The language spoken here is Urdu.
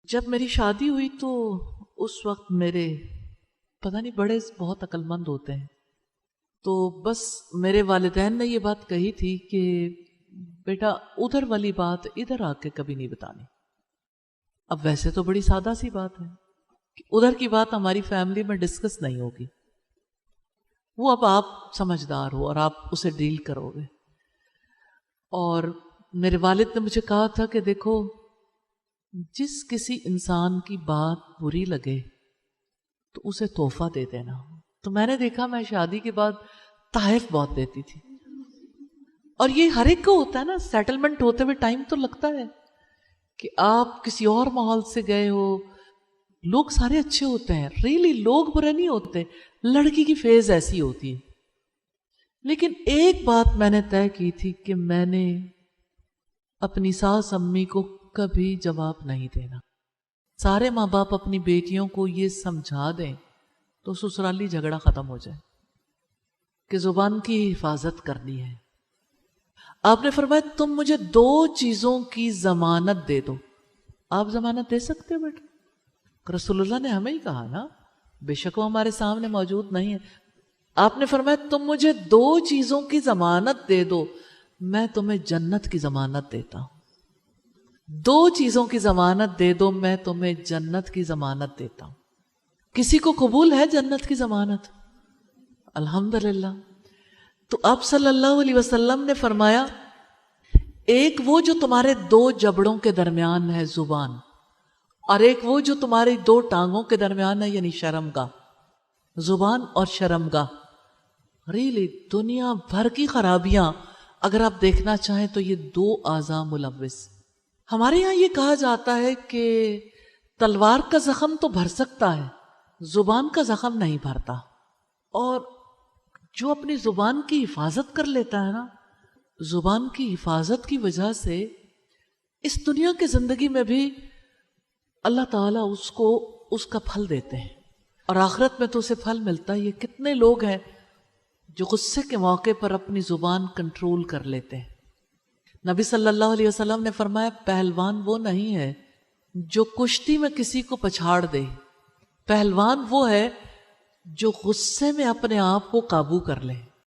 جب میری شادی ہوئی تو اس وقت میرے پتہ نہیں بڑے بہت عقل مند ہوتے ہیں، تو بس میرے والدین نے یہ بات کہی تھی کہ بیٹا ادھر والی بات ادھر آ کے کبھی نہیں بتانی۔ اب ویسے تو بڑی سادہ سی بات ہے کہ ادھر کی بات ہماری فیملی میں ڈسکس نہیں ہوگی، وہ اب آپ سمجھدار ہو اور آپ اسے ڈیل کرو گے۔ اور میرے والد نے مجھے کہا تھا کہ دیکھو، جس کسی انسان کی بات بری لگے تو اسے تحفہ دے دینا۔ تو میں نے دیکھا میں شادی کے بعد تحائف بہت دیتی تھی، اور یہ ہر ایک کو ہوتا ہے نا، سیٹلمنٹ ہوتے ہوئے ٹائم تو لگتا ہے کہ آپ کسی اور ماحول سے گئے ہو۔ لوگ سارے اچھے ہوتے ہیں، ریلی لوگ برے نہیں ہوتے، لڑکی کی فیز ایسی ہوتی ہے۔ لیکن ایک بات میں نے طے کی تھی کہ میں نے اپنی ساس امی کو کبھی جواب نہیں دینا۔ سارے ماں باپ اپنی بیٹیوں کو یہ سمجھا دیں تو سسرالی جھگڑا ختم ہو جائے کہ زبان کی حفاظت کرنی ہے۔ آپ نے فرمایا تم مجھے 2 چیزوں کی ضمانت دے دو۔ آپ ضمانت دے سکتے ہو بیٹا؟ رسول اللہ نے ہمیں ہی کہا نا، بے شک وہ ہمارے سامنے موجود نہیں ہے۔ آپ نے فرمایا تم مجھے 2 چیزوں کی ضمانت دے دو، میں تمہیں جنت کی ضمانت دیتا ہوں۔ 2 چیزوں کی ضمانت دے دو، میں تمہیں جنت کی ضمانت دیتا ہوں۔ کسی کو قبول ہے جنت کی ضمانت؟ الحمدللہ۔ تو آپ صلی اللہ علیہ وسلم نے فرمایا ایک وہ جو تمہارے 2 جبڑوں کے درمیان ہے زبان، اور ایک وہ جو تمہاری 2 ٹانگوں کے درمیان ہے، یعنی شرمگاہ۔ زبان اور شرمگاہ، ریلی دنیا بھر کی خرابیاں اگر آپ دیکھنا چاہیں تو یہ 2 اعضاء ملوث۔ ہمارے یہاں یہ کہا جاتا ہے کہ تلوار کا زخم تو بھر سکتا ہے، زبان کا زخم نہیں بھرتا۔ اور جو اپنی زبان کی حفاظت کر لیتا ہے نا، زبان کی حفاظت کی وجہ سے اس دنیا کی زندگی میں بھی اللہ تعالیٰ اس کو اس کا پھل دیتے ہیں، اور آخرت میں تو اسے پھل ملتا ہے۔ یہ کتنے لوگ ہیں جو غصے کے موقع پر اپنی زبان کنٹرول کر لیتے ہیں۔ نبی صلی اللہ علیہ وسلم نے فرمایا پہلوان وہ نہیں ہے جو کشتی میں کسی کو پچھاڑ دے، پہلوان وہ ہے جو غصے میں اپنے آپ کو قابو کر لے۔